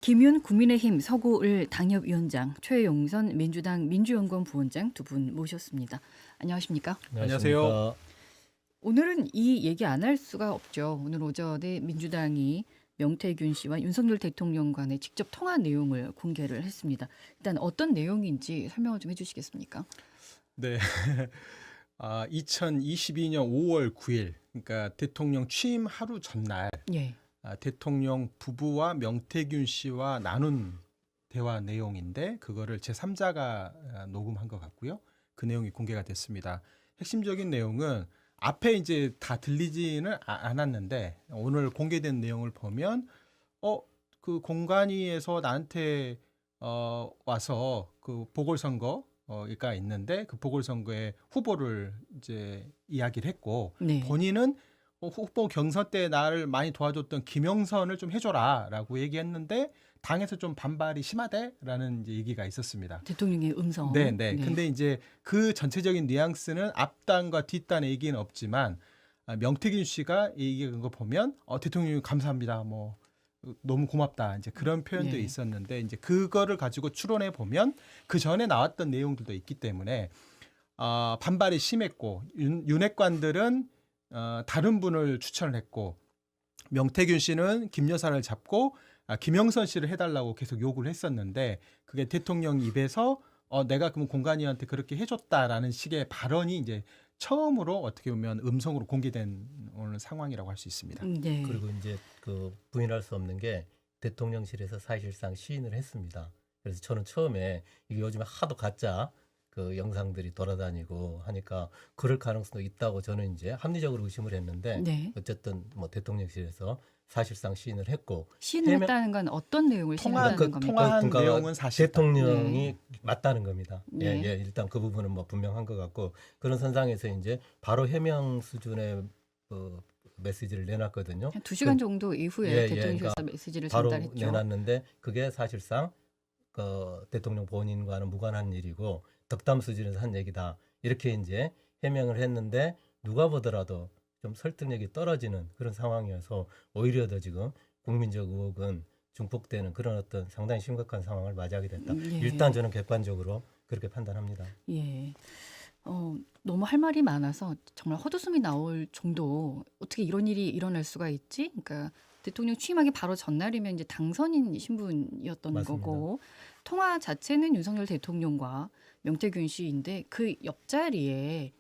김윤 국민의힘 서구을 당협위원장, 최용선 민주당 민주연구원 부원장 두 분 모셨습니다. 안녕하십니까? 안녕하세요. 오늘은 이 얘기 안 할 수가 없죠. 오늘 오전에 민주당이 명태균 씨와 윤석열 대통령 간의 직접 통화 내용을 공개를 했습니다. 일단 어떤 내용인지 설명을 좀 해주시겠습니까? 네. 2022년 5월 9일, 그러니까 대통령 취임 하루 전날 예. 대통령 부부와 명태균 씨와 나눈 대화 내용인데 그거를 제3자가 녹음한 것 같고요. 그 내용이 공개가 됐습니다. 핵심적인 내용은 앞에 이제 다 들리지는 않았는데 오늘 공개된 내용을 보면 그 공관위에서 나한테 와서 그 보궐선거가 있는데 그 보궐선거에 후보를 이제 이야기를 했고 네. 본인은 후보 경선 때 나를 많이 도와줬던 김영선을 좀 해줘라라고 얘기했는데 당에서 좀 반발이 심하대라는 이제 얘기가 있었습니다. 대통령의 음성. 네. 근데 이제 그 전체적인 뉘앙스는 앞단과 뒷단의 얘기는 없지만 명태균 씨가 얘기한 거 보면 대통령님 감사합니다. 뭐 너무 고맙다. 이제 그런 표현도 예. 있었는데 이제 그거를 가지고 추론해 보면 그 전에 나왔던 내용들도 있기 때문에 반발이 심했고 윤핵관들은 다른 분을 추천을 했고 명태균 씨는 김 여사를 잡고 김영선 씨를 해달라고 계속 요구를 했었는데 그게 대통령 입에서 내가 그럼 공관위한테 그렇게 해줬다라는 식의 발언이 이제 처음으로 어떻게 보면 음성으로 공개된 오늘 상황이라고 할 수 있습니다. 네. 그리고 이제 그 부인할 수 없는 게 대통령실에서 사실상 시인을 했습니다. 그래서 저는 처음에 이게 요즘에 하도 가짜 그 영상들이 돌아다니고 하니까 그럴 가능성도 있다고 저는 이제 합리적으로 의심을 했는데 네. 어쨌든 뭐 대통령실에서 사실상 시인을 했고 시인을 했다는 건 어떤 내용을 시인했다는 겁니까? 통화한 그러니까 내용은 사실 대통령이 맞다는 겁니다. 네. 예, 일단 그 부분은 뭐 분명한 것 같고 그런 선상에서 이제 바로 해명 수준의 메시지를 내놨거든요. 한 2시간 정도 이후에 예, 대통령실에서 그러니까 메시지를 바로 전달했죠. 내놨는데 그게 사실상 그 대통령 본인과는 무관한 일이고 덕담 수준에서 한 얘기다. 이렇게 이제 해명을 했는데 누가 보더라도 좀 설득력이 떨어지는 그런 상황이어서 오히려 더 지금 국민적 의혹은 증폭되는 그런 어떤 상당히 심각한 상황을 맞이하게 됐다. 예. 일단 저는 객관적으로 그렇게 판단합니다. 예. 너무 할 말이 많아서 정말 헛웃음이 나올 정도 어떻게 이런 일이 일어날 수가 있지? 그러니까 대통령 취임하기 바로 전날이면 이제 당선인 신분이었던 맞습니다. 거고 통화 자체는 윤석열 대통령과 명태균 씨인데 그 옆자리에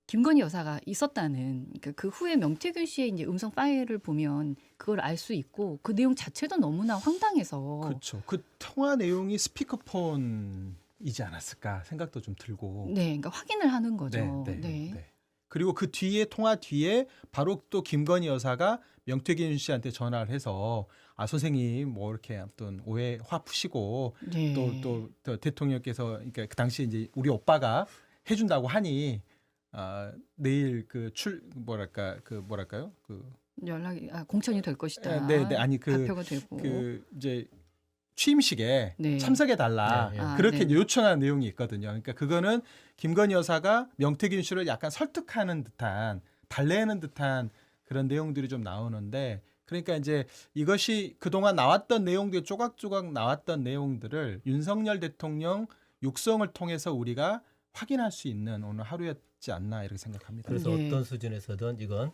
김건희 여사가 있었다는 그러니까 그 후에 명태균 씨의 이제 음성 파일을 보면 그걸 알 수 있고 그 내용 자체도 너무나 황당해서 그렇죠. 그 통화 내용이 스피커폰이지 않았을까 생각도 좀 들고. 네, 그러니까 확인을 하는 거죠. 네. 그리고 그 뒤에 통화 뒤에 바로 또 김건희 여사가 명태균 씨한테 전화를 해서 선생님 뭐 이렇게 아무튼 오해 화 푸시고 네. 또 대통령께서 그러니까 그 당시에 이제 우리 오빠가 해준다고 하니 내일 뭐랄까요 연락이 공천이 될 것이다. 네 아니 발표가 되고. 이제 취임식에 네. 참석해 달라 네, 그렇게 네. 요청한 내용이 있거든요. 그러니까 그거는 김건희 여사가 명태균 씨를 약간 설득하는 듯한 달래는 듯한 그런 내용들이 좀 나오는데 그러니까 이제 이것이 그동안 나왔던 내용들 조각조각 나왔던 내용들을 윤석열 대통령 육성을 통해서 우리가 확인할 수 있는 오늘 하루였지 않나 이렇게 생각합니다. 그래서 네. 어떤 수준에서든 이건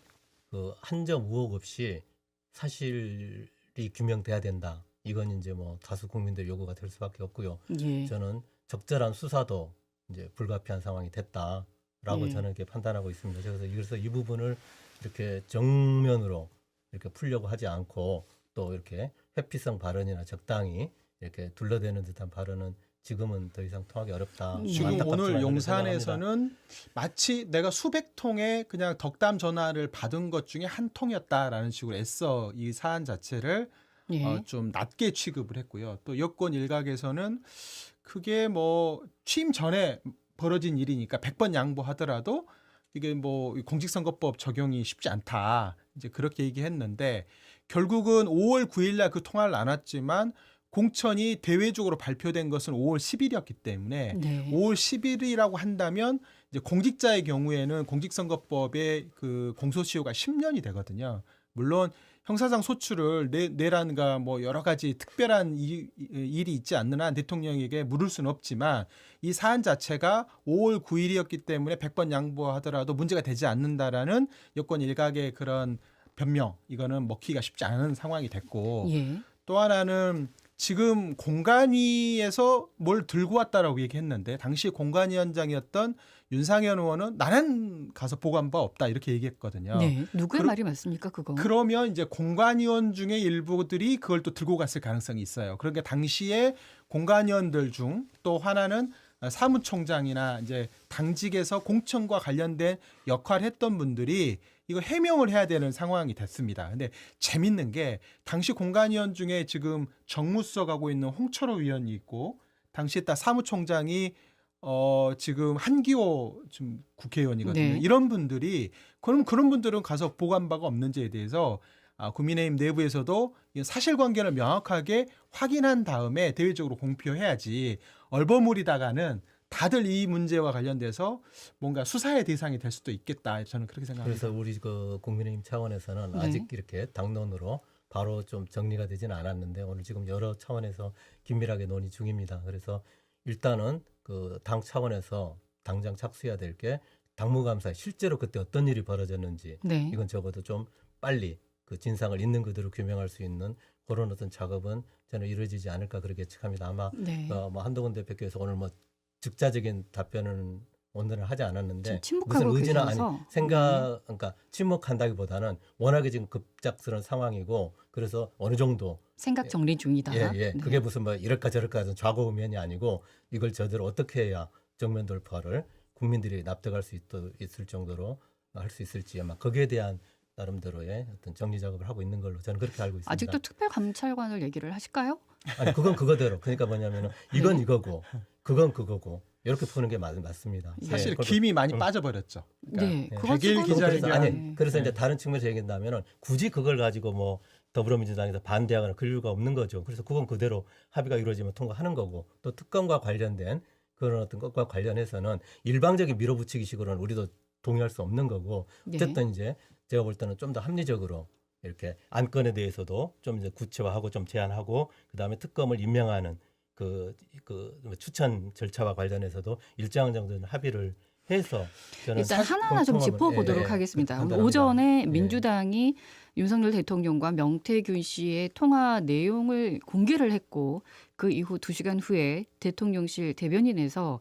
그 한 점 의혹 없이 사실이 규명돼야 된다. 이건 이제 뭐 다수 국민들 요구가 될 수밖에 없고요. 예. 저는 적절한 수사도 이제 불가피한 상황이 됐다라고 예. 저는 이렇게 판단하고 있습니다. 그래서 이 부분을 이렇게 정면으로 이렇게 풀려고 하지 않고 또 이렇게 회피성 발언이나 적당히 이렇게 둘러대는 듯한 발언은 지금은 더 이상 통하기 어렵다. 지금 안타깝지만 오늘 그렇게 용산에서는 마치 내가 수백 통의 그냥 덕담 전화를 받은 것 중에 한 통이었다라는 식으로 애써 이 사안 자체를 예. 좀 낮게 취급을 했고요. 또 여권 일각에서는 그게 뭐 취임 전에 벌어진 일이니까 100번 양보하더라도 이게 뭐 공직선거법 적용이 쉽지 않다. 이제 그렇게 얘기했는데 결국은 5월 9일 날 그 통화를 나눴지만 공천이 대외적으로 발표된 것은 5월 10일이었기 때문에 네. 5월 10일이라고 한다면 이제 공직자의 경우에는 공직선거법의 그 공소시효가 10년이 되거든요. 물론 형사상 소추를 내란과 뭐 여러 가지 특별한 일이 있지 않는 한 대통령에게 물을 수는 없지만 이 사안 자체가 5월 9일이었기 때문에 100번 양보하더라도 문제가 되지 않는다라는 여권 일각의 그런 변명, 이거는 먹히기가 쉽지 않은 상황이 됐고 예. 또 하나는 지금 공관위에서 뭘 들고 왔다라고 얘기했는데 당시 공관위원장이었던 윤상현 의원은 나는 가서 보고한 바 없다 이렇게 얘기했거든요. 네. 누구의 말이 맞습니까, 그거? 그러면 이제 공관위원 중에 일부들이 그걸 또 들고 갔을 가능성이 있어요. 그러니까 당시에 공관위원들 중 또 하나는 사무총장이나 이제 당직에서 공천과 관련된 역할을 했던 분들이 이거 해명을 해야 되는 상황이 됐습니다. 근데 재밌는 게 당시 공관위원 중에 지금 정무수석하고 있는 홍철호 위원이 있고 당시에 딱 사무총장이 지금 한기호 지금 국회의원이거든요. 네. 이런 분들이 그럼 그런 분들은 가서 보고한 바가 없는지에 대해서 국민의힘 내부에서도 이 사실관계를 명확하게 확인한 다음에 대외적으로 공표해야지 얼버무리다가는 다들 이 문제와 관련돼서 뭔가 수사의 대상이 될 수도 있겠다. 저는 그렇게 생각합니다. 그래서 우리 그 국민의힘 차원에서는 네. 아직 이렇게 당론으로 바로 좀 정리가 되지는 않았는데 오늘 지금 여러 차원에서 긴밀하게 논의 중입니다. 그래서 일단은 그 당 차원에서 당장 착수해야 될 게 당무감사에 실제로 그때 어떤 일이 벌어졌는지 네. 이건 적어도 좀 빨리 그 진상을 있는 그대로 규명할 수 있는 그런 어떤 작업은 저는 이루어지지 않을까 그렇게 예측합니다. 아마 네. 뭐 한동훈 대표께서 오늘 뭐 즉자적인 답변은 오늘은 하지 않았는데 지금 침묵하고 무슨 의지나 아니 계셔서. 생각 그러니까 침묵한다기보다는 워낙에 지금 급작스러운 상황이고 그래서 어느 정도 생각 정리 중이다. 예 네. 그게 무슨 뭐 이럴까 저럴까 하는 좌고우면이 아니고 이걸 저대로 어떻게 해야 정면 돌파를 국민들이 납득할 수 있을 정도로 할 수 있을지 아마 거기에 대한 나름대로의 어떤 정리 작업을 하고 있는 걸로 저는 그렇게 알고 있습니다. 아직도 특별감찰관을 얘기를 하실까요? 아니 그건 그거대로 그러니까 뭐냐면은 이건 이거고 그건 그거고 이렇게 푸는 게 맞습니다. 사실 그것도- 김이 많이 빠져버렸죠. 네. 예. 그건 백일 쓰고는 기자회견. 없어요. 아니 네. 그래서 네. 이제 다른 측면에서 얘기한다면은 굳이 그걸 가지고 뭐 더불어민주당에서 반대하거나 그럴 이유가 없는 거죠. 그래서 그건 그대로 합의가 이루어지면 통과하는 거고 또 특검과 관련된 그런 어떤 것과 관련해서는 일방적인 밀어붙이기식으로는 우리도 동의할 수 없는 거고 네. 어쨌든 이제 제가 볼 때는 좀 더 합리적으로 이렇게 안건에 대해서도 좀 이제 구체화하고 좀 제한하고 그다음에 특검을 임명하는 그 추천 절차와 관련해서도 일정 정도는 합의를 해서 저는 일단 사실 하나하나 좀 통합을- 짚어보도록 예, 하겠습니다. 오늘 판단합니다. 오전에 예. 민주당이 윤석열 대통령과 명태균 씨의 통화 내용을 공개를 했고 그 이후 2시간 후에 대통령실 대변인에서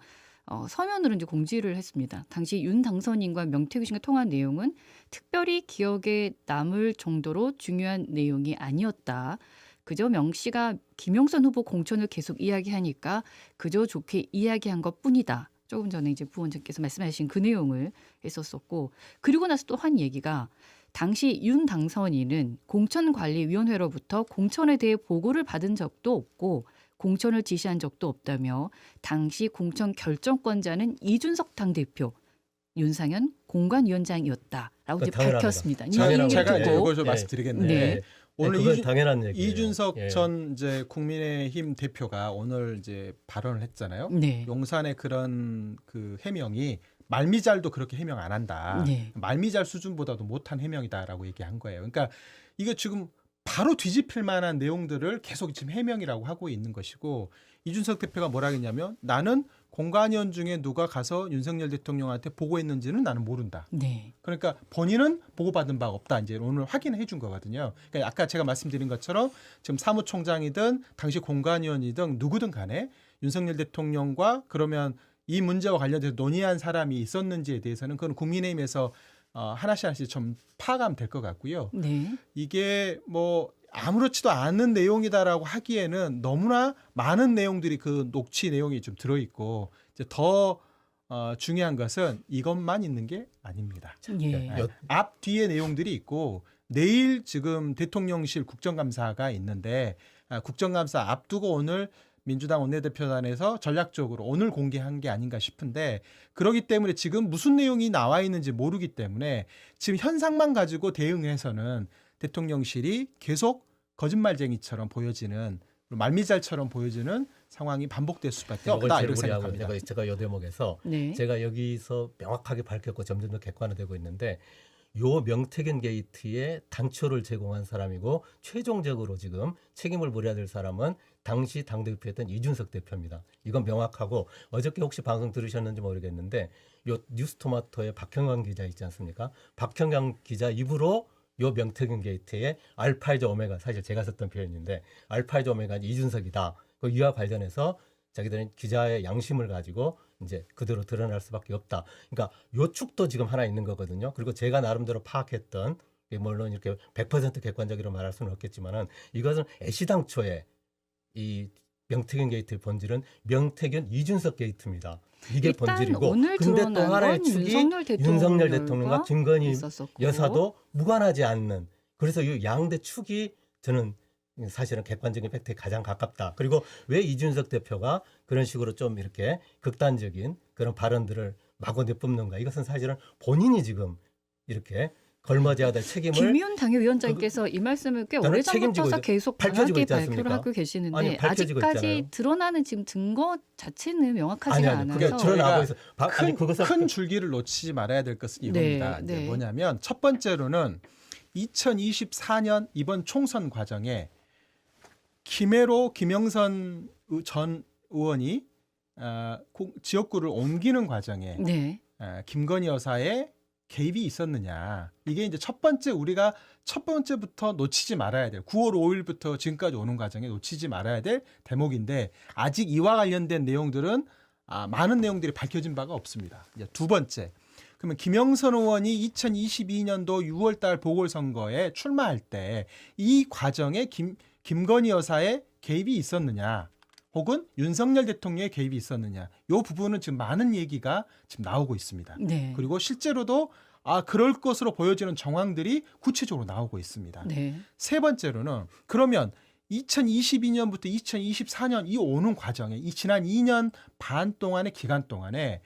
서면으로 이제 공지를 했습니다. 당시 윤 당선인과 명태균 씨가 통화한 내용은 특별히 기억에 남을 정도로 중요한 내용이 아니었다. 그저 명 씨가 김영선 후보 공천을 계속 이야기하니까 그저 좋게 이야기한 것뿐이다. 조금 전에 이제 부원장께서 말씀하신 그 내용을 했었었고 그리고 나서 또 한 얘기가 당시 윤 당선인은 공천관리위원회로부터 공천에 대해 보고를 받은 적도 없고 공천을 지시한 적도 없다며 당시 공천 결정권자는 이준석 당대표, 윤상현 공관위원장이었다라고 이제 당연합니다. 밝혔습니다. 이 당연한 얘기를 제가 거죠. 두고 이걸 좀 예. 말씀드리겠네요. 네. 오늘 그건 당연한 얘기예요. 이준석 예. 전 이제 국민의힘 대표가 오늘 이제 발언을 했잖아요. 네. 용산의 그런 그 해명이 말미잘도 그렇게 해명 안 한다. 네. 말미잘 수준보다도 못한 해명이다라고 얘기한 거예요. 그러니까 이게 지금 바로 뒤집힐 만한 내용들을 계속 지금 해명이라고 하고 있는 것이고 이준석 대표가 뭐라 했냐면 나는 공관위원 중에 누가 가서 윤석열 대통령한테 보고했는지는 나는 모른다. 네. 그러니까 본인은 보고받은 바가 없다. 이제 오늘 확인해 준 거거든요. 그러니까 아까 제가 말씀드린 것처럼 지금 사무총장이든 당시 공관위원이든 누구든 간에 윤석열 대통령과 그러면 이 문제와 관련돼서 논의한 사람이 있었는지에 대해서는 그건 국민의힘에서 하나씩 좀 파악하면 될 것 같고요. 네. 이게 뭐 아무렇지도 않은 내용이다라고 하기에는 너무나 많은 내용들이 그 녹취 내용이 좀 들어있고 이제 더 중요한 것은 이것만 있는 게 아닙니다. 예. 앞 뒤에 내용들이 있고 내일 지금 대통령실 국정감사가 있는데 국정감사 앞두고 오늘 민주당 원내대표단에서 전략적으로 오늘 공개한 게 아닌가 싶은데 그러기 때문에 지금 무슨 내용이 나와 있는지 모르기 때문에 지금 현상만 가지고 대응해서는 대통령실이 계속 거짓말쟁이처럼 보여지는 말미잘처럼 보여지는 상황이 반복될 수밖에 이걸 없다 제일 이렇게 우려하고 생각합니다. 제가 요 대목에서 네. 제가 여기서 명확하게 밝혔고 점점 더 객관화되고 있는데 요 명태균 게이트의 단초를 제공한 사람이고 최종적으로 지금 책임을 물어야 될 사람은 당시 당대표였던 이준석 대표입니다. 이건 명확하고 어저께 혹시 방송 들으셨는지 모르겠는데 요 뉴스토마토의 박형광 기자 있지 않습니까? 박형광 기자 입으로 요 명태균 게이트의 알파이자 오메가, 사실 제가 썼던 표현인데 알파이자 오메가는 이준석이다. 그 이와 관련해서 자기들은 기자의 양심을 가지고 이제 그대로 드러날 수밖에 없다. 그러니까 요 축도 지금 하나 있는 거거든요. 그리고 제가 나름대로 파악했던, 물론 이렇게 100% 객관적으로 말할 수는 없겠지만은 이것은 애시당초에 이 명태균 게이트의 본질은 명태균 이준석 게이트입니다. 이게 일단 본질이고, 오늘 근데 또 드러난 하나의 건 축이 윤석열 윤석열 대통령과 김건희 있었었고. 여사도 무관하지 않는, 그래서 이 양대 축이 저는 사실은 객관적인 팩트에 가장 가깝다. 그리고 왜 이준석 대표가 그런 식으로 좀 이렇게 극단적인 그런 발언들을 마구 내뿜는가? 이것은 사실은 본인이 지금 이렇게 걸머져야 될 책임을 김윤 당협위원장께서 이 말씀을 꽤 저는 오래전부터 책임지고 계속 밝혀지고 강하게 있지 않습니까? 발표를 하고 계시는데 아니, 밝혀지고 아직까지 있잖아요. 드러나는 지금 증거 자체는 명확하지가 아니, 그게 않아서 드러나고 있어. 큰 줄기를 놓치지 말아야 될 것은 이겁니다. 네, 이제 네. 뭐냐면 첫 번째로는 2024년 이번 총선 과정에 김해로 김영선 전 의원이 지역구를 옮기는 과정에 네. 김건희 여사의 개입이 있었느냐. 이게 이제 첫 번째부터 놓치지 말아야 될 9월 5일부터 지금까지 오는 과정에 놓치지 말아야 될 대목인데 아직 이와 관련된 내용들은 많은 내용들이 밝혀진 바가 없습니다. 이제 두 번째. 그러면 김영선 의원이 2022년도 6월달 보궐선거에 출마할 때 이 과정에 김건희 여사의 개입이 있었느냐, 혹은 윤석열 대통령의 개입이 있었느냐, 이 부분은 지금 많은 얘기가 지금 나오고 있습니다. 네. 그리고 실제로도 그럴 것으로 보여지는 정황들이 구체적으로 나오고 있습니다. 네. 세 번째로는 그러면 2022년부터 2024년 이 오는 과정에 이 지난 2년 반 동안의 기간 동안에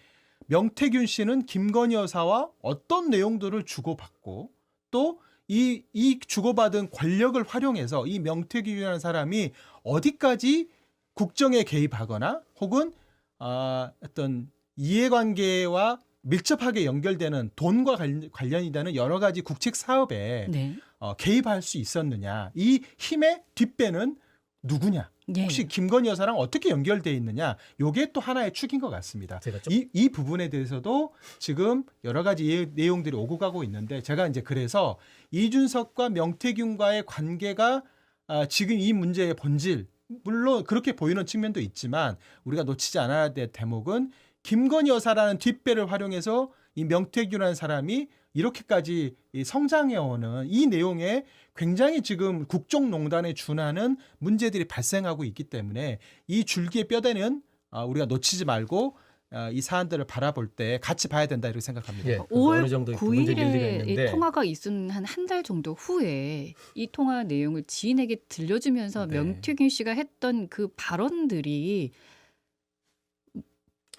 명태균 씨는 김건희 여사와 어떤 내용들을 주고받고 또 이 주고받은 권력을 활용해서 이 명태균이라는 사람이 어디까지 국정에 개입하거나 혹은 어떤 이해관계와 밀접하게 연결되는 돈과 관련이 되는 여러 가지 국책 사업에 네. 개입할 수 있었느냐. 이 힘의 뒷배는 누구냐. 예. 혹시 김건희 여사랑 어떻게 연결돼 있느냐. 이게 또 하나의 축인 것 같습니다. 제가 좀 이 부분에 대해서도 지금 여러 가지 내용들이 오고 가고 있는데 제가 이제 그래서 이준석과 명태균과의 관계가 지금 이 문제의 본질, 물론 그렇게 보이는 측면도 있지만 우리가 놓치지 않아야 될 대목은 김건희 여사라는 뒷배를 활용해서 이 명태균이라는 사람이 이렇게까지 성장해오는 이 내용에 굉장히 지금 국정농단에 준하는 문제들이 발생하고 있기 때문에 이 줄기의 뼈대는 우리가 놓치지 말고 이 사안들을 바라볼 때 같이 봐야 된다 이렇게 생각합니다. 예, 5월 어느 정도 문제 일리가 9일에 있는데 이 통화가 있은 한 달 정도 후에 이 통화 내용을 지인에게 들려주면서 네. 명태균 씨가 했던 그 발언들이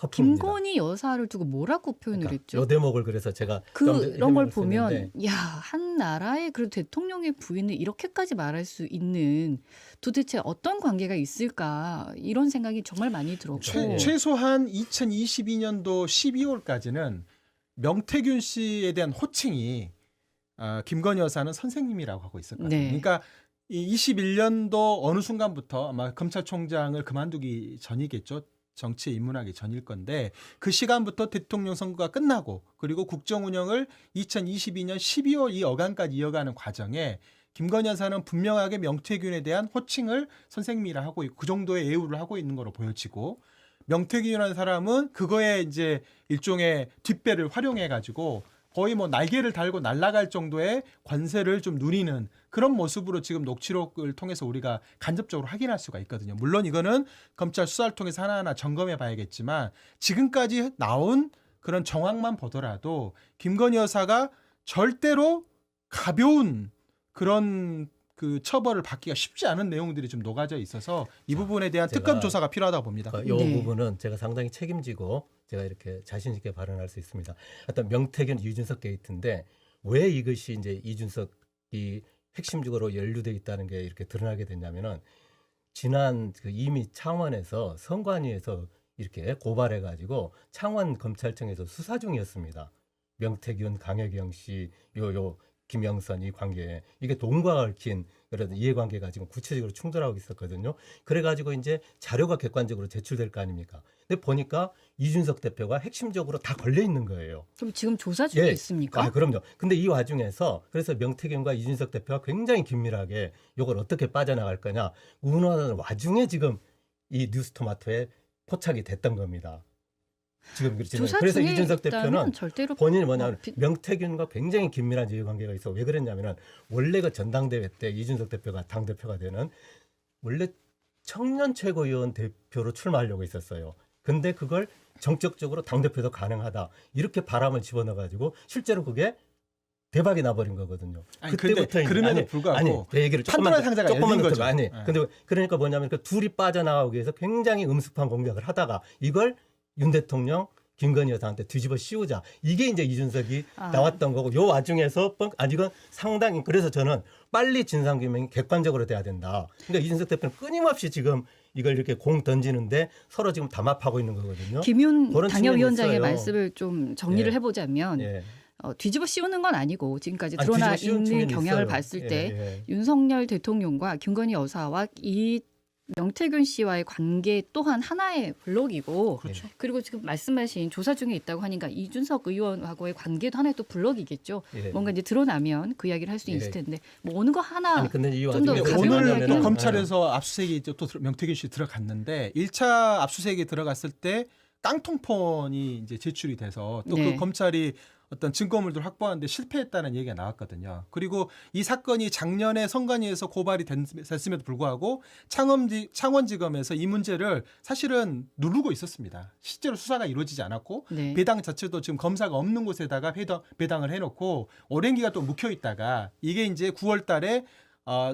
허풍입니다. 김건희 여사를 두고 뭐라고 표현을 그러니까 했죠? 요 대목을 그래서 제가 좀 그런 걸 해명을 보면 했는데 야, 한 나라의 그래도 대통령의 부인을 이렇게까지 말할 수 있는 도대체 어떤 관계가 있을까 이런 생각이 정말 많이 들었고 최소한 2022년도 12월까지는 명태균 씨에 대한 호칭이 김건희 여사는 선생님이라고 하고 있었거든요. 네. 그러니까 이 21년도 어느 순간부터 아마 검찰총장을 그만두기 전이겠죠. 정치에 입문하기 전일 건데 그 시간부터 대통령 선거가 끝나고 그리고 국정 운영을 2022년 12월 이 어간까지 이어가는 과정에 김건희 여사는 분명하게 명태균에 대한 호칭을 선생님이라 하고 있고 그 정도의 예우를 하고 있는 거로 보여지고 명태균이라는 사람은 그거에 이제 일종의 뒷배를 활용해 가지고 거의 뭐 날개를 달고 날아갈 정도의 관세를 좀 누리는 그런 모습으로 지금 녹취록을 통해서 우리가 간접적으로 확인할 수가 있거든요. 물론 이거는 검찰 수사를 통해서 하나하나 점검해 봐야겠지만 지금까지 나온 그런 정황만 보더라도 김건희 여사가 절대로 가벼운 그런 그 처벌을 받기가 쉽지 않은 내용들이 좀 녹아져 있어서 이 부분에 대한 제가 특검 조사가 필요하다고 봅니다. 이 네. 부분은 제가 상당히 책임지고 제가 이렇게 자신 있게 발언할 수 있습니다. 어떤 명태균 이준석 게이트인데 왜 이것이 이제 이준석이 핵심적으로 연루돼 있다는 게 이렇게 드러나게 됐냐면은 지난 이미 창원에서 선관위에서 이렇게 고발해 가지고 창원 검찰청에서 수사 중이었습니다. 명태균, 강혜경 씨, 요 김영선 이 관계 이게 돈과 얽힌 그래도 이해관계가 지금 구체적으로 충돌하고 있었거든요. 그래가지고 이제 자료가 객관적으로 제출될 거 아닙니까? 근데 보니까 이준석 대표가 핵심적으로 다 걸려 있는 거예요. 그럼 지금 조사 중에 예. 있습니까? 아, 그럼요. 근데 이 와중에서 그래서 명태균과 이준석 대표가 굉장히 긴밀하게 이걸 어떻게 빠져나갈 거냐 운운하는 와중에 지금 이 뉴스토마토에 포착이 됐던 겁니다. 지금 그렇지. 조사 그래서 중에 이준석 있다면 대표는 절대로 본인이 뭐냐면 비- 명태균과 굉장히 긴밀한 이해관계가 있어. 왜 그랬냐면은 원래 그 전당대회 때 이준석 대표가 당대표가 되는 원래 청년 최고위원 대표로 출마하려고 있었어요. 근데 그걸 정적적으로 당대표도 가능하다. 이렇게 바람을 집어넣어가지고 실제로 그게 대박이 나버린 거거든요. 아니, 근데 그럼에도 불구하고 아니, 내 얘기를 판도라의 상자가 열린 조금만 더 거죠. 들어봐. 아니, 예. 근데 그러니까 뭐냐면 그 둘이 빠져나가기 위해서 굉장히 음습한 공략을 하다가 이걸 윤 대통령 김건희 여사한테 뒤집어 씌우자. 이게 이제 이준석이 아. 나왔던 거고 요 와중에서 이건 상당히 그래서 저는 빨리 진상규명이 객관적으로 돼야 된다. 그러니까 이준석 대표는 끊임없이 지금 이걸 이렇게 공 던지는데 서로 지금 담합하고 있는 거거든요. 김윤 그런 당협위원장의 측면이 있어요. 말씀을 좀 정리를 예. 해보자면 예. 뒤집어 씌우는 건 아니고 지금까지 아니, 드러나 뒤집어 씌운 있는 측면이 경향을 있어요. 봤을 예, 때 예. 윤석열 대통령과 김건희 여사와 이 명태균 씨와의 관계 또한 하나의 블록이고 그렇죠. 그리고 지금 말씀하신 조사 중에 있다고 하니까 이준석 의원하고의 관계도 하나의 또 블록이겠죠. 예. 뭔가 이제 드러나면 그 이야기를 할 수 있을 예. 텐데 뭐 어느 거 하나 아니 근데 이 좀더 와중에 근데 가벼운 오늘 이야기는- 검찰에서 압수수색이 또 명태균 씨 들어갔는데 1차 압수수색에 들어갔을 때 깡통폰이 이제 제출이 돼서 또 그 네. 검찰이 어떤 증거물들 확보하는데 실패했다는 얘기가 나왔거든요. 그리고 이 사건이 작년에 선관위에서 고발이 됐음에도 불구하고 창원지검에서 이 문제를 사실은 누르고 있었습니다. 실제로 수사가 이루어지지 않았고 네. 배당 자체도 지금 검사가 없는 곳에다가 배당을 해놓고 오랜 기간 또 묵혀 있다가 이게 이제 9월 달에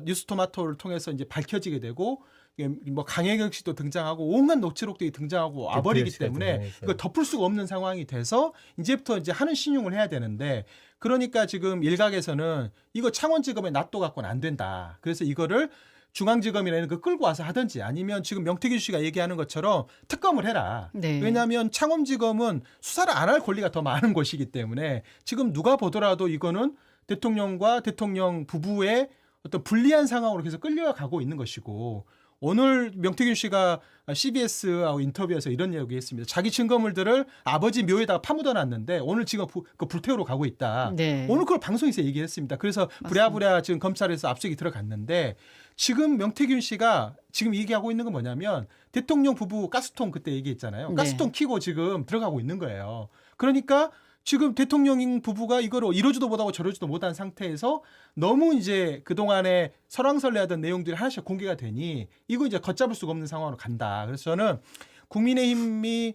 뉴스토마토를 통해서 이제 밝혀지게 되고 이게 뭐 강혜경 씨도 등장하고 온갖 녹취록들이 등장하고 와버리기 씨가 때문에 등장했어요. 이걸 덮을 수가 없는 상황이 돼서 이제부터 이제 하는 신용을 해야 되는데 그러니까 지금 일각에서는 이거 창원지검에 놔둬 갖고는 안 된다. 그래서 이거를 중앙지검이라는 거 끌고 와서 하든지 아니면 지금 명태균 씨가 얘기하는 것처럼 특검을 해라. 네. 왜냐하면 창원지검은 수사를 안 할 권리가 더 많은 곳이기 때문에 지금 누가 보더라도 이거는 대통령과 대통령 부부의 어떤 불리한 상황으로 계속 끌려가고 있는 것이고 오늘 명태균 씨가 CBS하고 인터뷰에서 이런 얘기했습니다. 자기 증거물들을 아버지 묘에다가 파묻어 놨는데 오늘 지금 그 불태우러 가고 있다. 네. 오늘 그걸 방송에서 얘기했습니다. 그래서 부랴부랴 지금 검찰에서 압수수색이 들어갔는데 지금 명태균 씨가 지금 얘기하고 있는 건 뭐냐면 대통령 부부 가스통 그때 얘기했잖아요. 네. 가스통 키고 지금 들어가고 있는 거예요. 그러니까 지금 대통령 부부가 이거를 이러지도 못하고 저러지도 못한 상태에서 너무 이제 그동안에 설왕설래하던 내용들이 하나씩 공개가 되니 이거 이제 걷잡을 수가 없는 상황으로 간다. 그래서 저는 국민의힘이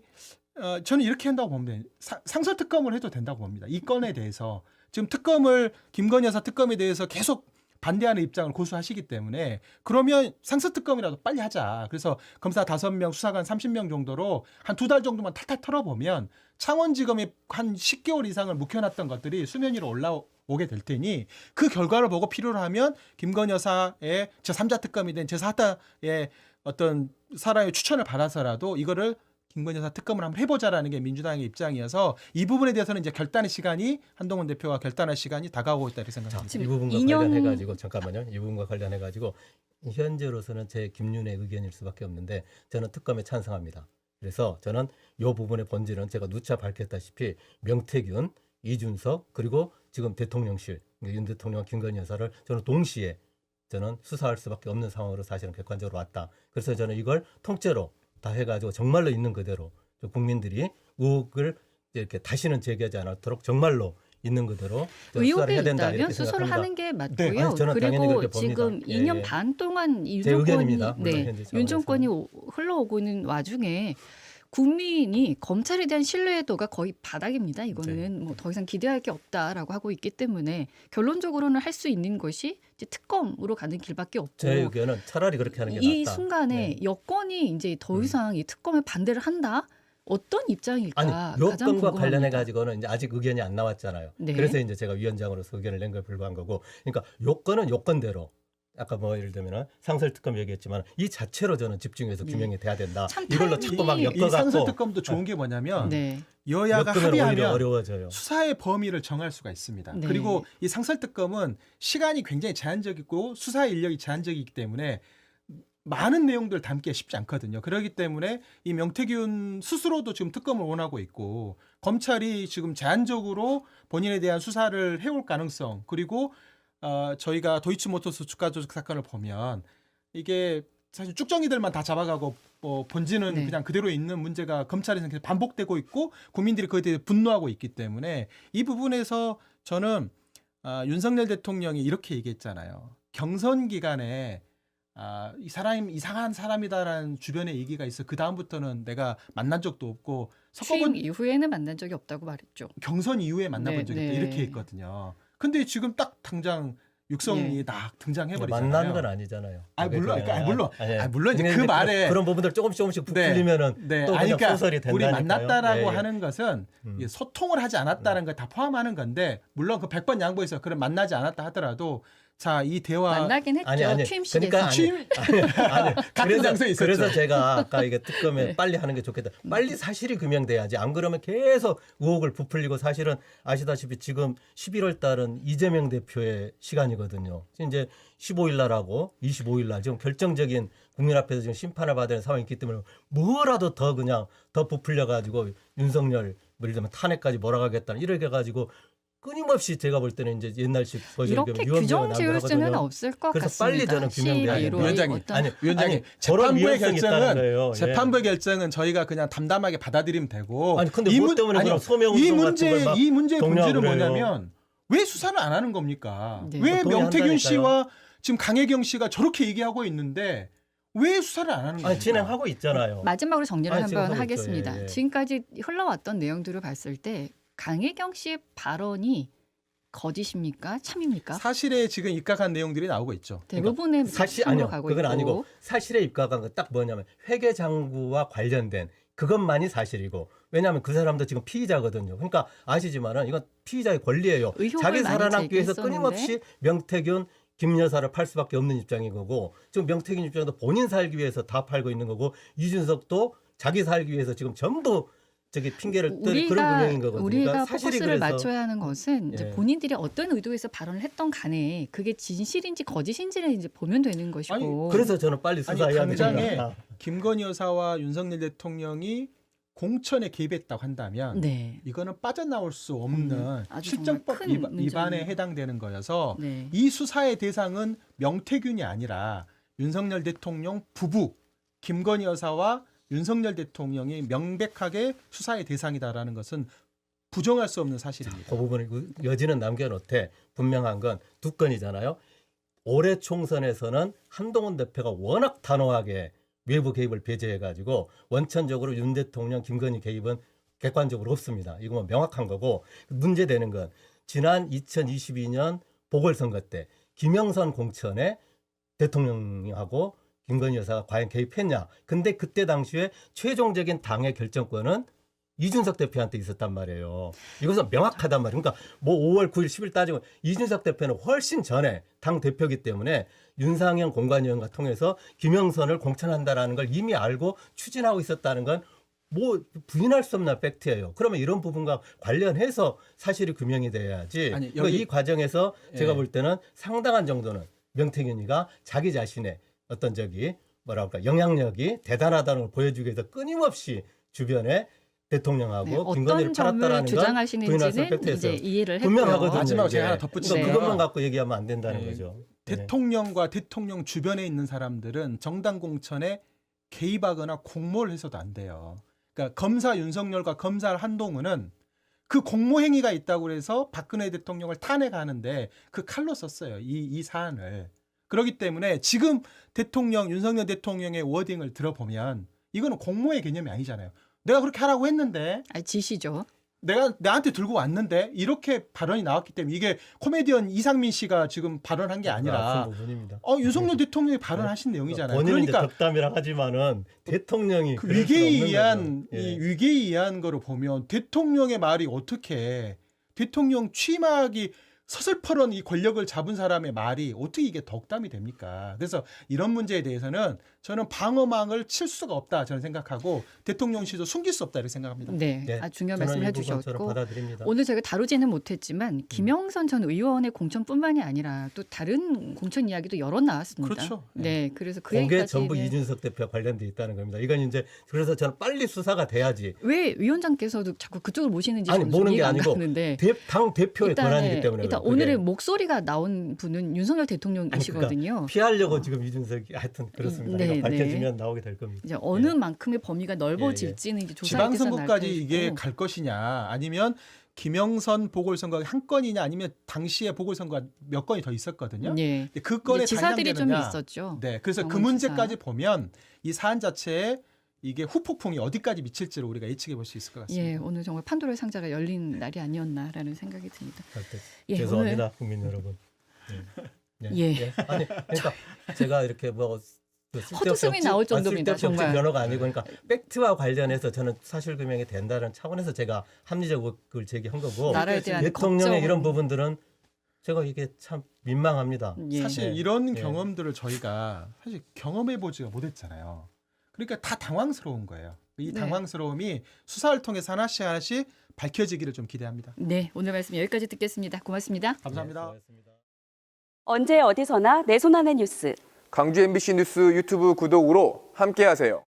저는 이렇게 한다고 봅니다. 상설특검을 해도 된다고 봅니다. 이 건에 대해서 지금 특검을 김건희 여사 특검에 대해서 계속 반대하는 입장을 고수하시기 때문에 그러면 상설특검이라도 빨리 하자. 그래서 검사 5명, 수사관 30명 정도로 한 2달 정도만 탈탈 털어보면 창원지검에 한 10개월 이상을 묵혀놨던 것들이 수면 위로 올라오게 될 테니 그 결과를 보고 필요로 하면 김건희 여사의 제3자 특검이든 제4자의 어떤 사람의 추천을 받아서라도 이거를 김건희 여사 특검을 한번 해보자라는 게 민주당의 입장이어서 이 부분에 대해서는 이제 결단의 시간이 한동훈 대표가 결단할 시간이 다가오고 있다 이렇게 생각합니다. 지금 이 부분과 2년 관련해가지고 잠깐만요. 이 부분과 관련해가지고 현재로서는 제 김윤의 의견일 수밖에 없는데 저는 특검에 찬성합니다. 그래서 저는 이 부분의 본질은 제가 누차 밝혔다시피 명태균, 이준석 그리고 지금 대통령실 윤 대통령 김건희 여사를 저는 동시에 저는 수사할 수밖에 없는 상황으로 사실은 객관적으로 왔다. 그래서 저는 이걸 통째로 다 해가지고 정말로 있는 그대로 국민들이 의혹을 이렇게 다시는 제기하지 않도록 정말로 있는 그대로 의혹이 수사를 해야 된다 있다면 이렇게 수사를 생각합니다. 하는 게 네. 맞고요. 아니, 저는 당연히 그리고 그렇게 봅니다. 지금 예, 2년 예. 반 동안 이 제 정권이 의견입니다. 물론 현재 윤 상황에서는. 정권이 흘러오고 있는 와중에 국민이 검찰에 대한 신뢰도가 거의 바닥입니다. 이거는 뭐 더 이상 기대할 게 없다라고 하고 있기 때문에 결론적으로는 할 수 있는 것이 이제 특검으로 가는 길밖에 없고 제 의견은 차라리 그렇게 하는 게 이 낫다. 순간에 네. 여권이 이제 더 이상 이 특검에 반대를 한다? 어떤 입장일까? 아니 가장 요건과 궁금합니다. 관련해 가지고는 이제 아직 의견이 안 나왔잖아요. 네. 그래서 이제 제가 위원장으로서 의견을 낸 거에 불과한 거고, 그러니까 요건은 요건대로 아까 뭐 예를 들면 상설특검 얘기했지만 이 자체로 저는 집중해서 네. 규명이 돼야 된다. 참 이걸로 타이밍이- 자꾸 막 이 엮어갖고 상설특검도 좋은 게 뭐냐면 네. 여야가 엮으면 오히려 합의하면 어려워져요. 수사의 범위를 정할 수가 있습니다. 네. 그리고 이 상설특검은 시간이 굉장히 제한적이고 수사 인력이 제한적이기 때문에 많은 내용들을 담기 쉽지 않거든요. 그렇기 때문에 이 명태균 스스로도 지금 특검을 원하고 있고 검찰이 지금 제한적으로 본인에 대한 수사를 해올 가능성 그리고 저희가 도이치모터스 주가 조작 사건을 보면 이게 사실 쭉정이들만 다 잡아가고 본질은 네. 그냥 그대로 있는 문제가 검찰에서 계속 반복되고 있고 국민들이 그에 대해 분노하고 있기 때문에 이 부분에서 저는 윤석열 대통령이 이렇게 얘기했잖아요. 경선 기간에 이 사람 이상한 사람이다라는 주변에 얘기가 있어. 그 다음부터는 내가 만난 적도 없고 취임 석법은 이후에는 만난 적이 없다고 말했죠. 경선 이후에 만나본 네, 적이 있다 네. 이렇게 했거든요. 근데 지금 딱 당장 육성이 예. 딱 등장해버리잖아요. 만난 건 아니잖아요. 물론 아니, 물론 이제 근데 그 이제 말에 그런 부분들 조금씩 네. 풀리면은 네, 또 아니, 그냥 그러니까 소설이 우리 된다니까요. 만났다라고 예, 예. 하는 것은 음. 이 소통을 하지 않았다는 걸 다 포함하는 건데 물론 그 100번 양보해서 그럼 만나지 않았다 하더라도 자, 이 대화 만나긴 했죠. 아니, 취임식에서. 그러니까 아니, 같은 장소에 있었죠. 그래서 제가 아까 이게 특검에 네. 빨리 하는 게 좋겠다. 빨리 사실이 규명돼야지. 안 그러면 계속 의혹을 부풀리고 사실은 아시다시피 지금 11월 달은 이재명 대표의 시간이거든요. 이제 15일 날하고 25일 날 지금 결정적인 국민 앞에서 지금 심판을 받아야 되는 상황이 있기 때문에 뭐라도 더 그냥 더 부풀려 가지고 윤석열 예를 들면 탄핵까지 몰아가겠다는 이렇게 가지고 끊임없이 제가 볼 때는 이제 옛날식 이렇게 규정 지을 수는 없을 것 그래서 같습니다. 빨리 저는 규명돼야 11월 위원장님, 어떤 아니, 위원장님 저런 재판부의 위헌성이 있다는 결정은 거예요. 예. 재판부의 결정은 저희가 그냥 담담하게 받아들이면 되고 아니 근데 뭐 때문에 그럼 소명 이 운동 문제 같은 걸막 이 문제의 동요하고 본질은 그래요. 뭐냐면 왜 수사를 안 하는 겁니까? 네. 왜 동의한다니까요. 명태균 씨와 지금 강혜경 씨가 저렇게 얘기하고 있는데 왜 수사를 안 하는 겁니까? 아니 진행하고 있잖아요. 마지막으로 정리를 아니, 한번 지금 하겠습니다. 하고 있죠. 예, 예. 지금까지 흘러왔던 내용들을 봤을 때 강혜경 씨의 발언이 거짓입니까? 참입니까? 사실에 지금 입각한 내용들이 나오고 있죠. 대부분의 사실 참으로 아니요. 가고 그건 있고. 아니고 사실에 입각한 건 딱 뭐냐면 회계장부와 관련된 그것만이 사실이고 왜냐하면 그 사람도 지금 피의자거든요. 그러니까 아시지만은 이건 피의자의 권리예요. 의혹을 자기 많이 살아남기 위해서 제기했었는데. 끊임없이 명태균 김 여사를 팔 수밖에 없는 입장인 거고 지금 명태균 입장도 본인 살기 위해서 다 팔고 있는 거고 이준석도 자기 살기 위해서 지금 전부 저기 핑계를 뜨는 그런 분명인 거거든요. 우리가 그러니까 사실이 포커스를 그래서 맞춰야 하는 것은 이제 예. 본인들이 어떤 의도에서 발언을 했던 간에 그게 진실인지 거짓인지를 이제 보면 되는 것이고. 아니, 그래서 저는 빨리 아니 수사해야 당장에 된다. 김건희 여사와 윤석열 대통령이 공천에 개입했다고 한다면 네. 이거는 빠져나올 수 없는 아주 실정법 정말 큰 위반에 문제입니다. 해당되는 거여서 네. 이 수사의 대상은 명태균이 아니라 윤석열 대통령 부부 김건희 여사와 윤석열 대통령이 명백하게 수사의 대상이다라는 것은 부정할 수 없는 사실입니다. 그 부분을 여지는 남겨놓되 분명한 건 두 건이잖아요. 올해 총선에서는 한동훈 대표가 워낙 단호하게 외부 개입을 배제해가지고 원천적으로 윤 대통령, 김건희 개입은 객관적으로 없습니다. 이거 뭐 명확한 거고 문제되는 건 지난 2022년 보궐선거 때 김영선 공천에 대통령하고 김건희 여사가 과연 개입했냐. 근데 그때 당시에 최종적인 당의 결정권은 이준석 대표한테 있었단 말이에요. 이것은 명확하단 말이에요. 그러니까 뭐 5월 9일 10일 따지면 이준석 대표는 훨씬 전에 당 대표이기 때문에 윤상현 공관위원과 통해서 김영선을 공천한다라는 걸 이미 알고 추진하고 있었다는 건 뭐 부인할 수 없는 팩트예요. 그러면 이런 부분과 관련해서 사실이 규명이 돼야지. 아니, 그러니까 여기- 이 과정에서 제가 예. 볼 때는 상당한 정도는 명태균이가 자기 자신의 어떤 저기 뭐랄까 영향력이 대단하다는 걸 보여주기 위해서 끊임없이 주변에 대통령하고 네, 김건희를 어떤 점을 팔았다라는 건 부인할 수 주장하시는지는 팩트에서 이제 이해를 분명하거든요. 했고요. 마지막으로 이게. 제가 하나 덧붙이면 그러니까 그것만 갖고 얘기하면 안 된다는 네. 거죠. 네. 대통령과 대통령 주변에 있는 사람들은 정당 공천에 개입하거나 공모를 해서도 안 돼요. 그러니까 검사 윤석열과 검사 한동훈은 그 공모 행위가 있다고 해서 박근혜 대통령을 탄핵하는데 그 칼로 썼어요. 이 사안을. 그렇기 때문에 지금 대통령 윤석열 대통령의 워딩을 들어보면 이거는 공모의 개념이 아니잖아요. 내가 그렇게 하라고 했는데 아니, 지시죠. 내가 나한테 들고 왔는데 이렇게 발언이 나왔기 때문에 이게 코미디언 이상민 씨가 지금 발언한 게 아니라 아픈 부분입니다. 윤석열 대통령이 발언하신 내용이잖아요. 본인은 이제 그러니까 덕담이라 하지만은 대통령이 그 그럴 수는 위계에 없는 의한 거죠. 예. 이 위계에 의한 거를 보면 대통령의 말이 어떻게 대통령 취임하기 서슬퍼런 이 권력을 잡은 사람의 말이 어떻게 이게 덕담이 됩니까? 그래서 이런 문제에 대해서는 저는 방어망을 칠 수가 없다 저는 생각하고 대통령실도 숨길 수 없다 이렇게 생각합니다. 네, 네, 아주 중요한 저는 말씀을 이 부분처럼 해주셨고 받아들입니다. 오늘 저희가 다루지는 못했지만 김영선 전 의원의 공천뿐만이 아니라 또 다른 공천 이야기도 여러 나왔습니다. 그렇죠. 네, 그래서 그 그게 얘기까지는 전부 이준석 대표와 관련돼 있다는 겁니다. 이건 이제 그래서 저는 빨리 수사가 돼야지. 왜 위원장께서도 자꾸 그쪽을 모시는지 아니, 저는 모는 게 이해가 안 아니고 가는데 당 대표의 권한이기 때문에 일단 그게 오늘의 목소리가 나온 분은 윤석열 대통령이시거든요. 피하려고 지금 이준석이 하여튼 그렇습니다. 네, 이거 밝혀지면 네. 나오게 될 겁니다. 이제 어느 만큼의 범위가 넓어질지는 이제 조사에서 지방선거까지 이게 갈 것이냐 아니면 김영선 보궐선거가 한 건이냐 아니면 당시에 보궐선거가 몇 건이 더 있었거든요. 네. 근데 그 건에 지사들이 좀 단장되느냐. 있었죠. 네, 그래서 그 경험지사. 문제까지 보면 이 사안 자체에 이게 후폭풍이 어디까지 미칠지를 우리가 예측해 볼 수 있을 것 같습니다. 예, 오늘 정말 판도라의 상자가 열린 날이 아니었나라는 생각이 듭니다. 예, 죄송합니다, 국민 여러분. 예. 아니 그러니까 제가 이렇게 뭐 헛웃음이 나올 정도입니다, 정말. 변호가 아니고 그러니까 팩트와 관련해서 저는 사실규명이 된다는 차원에서 제가 합리적을 제기한 거고 나라에 대한 대통령의 걱정은- 이런 부분들은 제가 이게 참 민망합니다. 예. 사실 네. 이런 네. 경험들을 저희가 사실 경험해 보지가 못했잖아요. 그러니까 다 당황스러운 거예요. 이 네. 당황스러움이 수사를 통해서 하나씩 하나씩 밝혀지기를 좀 기대합니다. 네, 오늘 말씀 여기까지 듣겠습니다. 고맙습니다. 감사합니다. 네, 수고하셨습니다. 언제 어디서나 내 손 안의 뉴스. 강주 MBC 뉴스 유튜브 구독으로 함께하세요.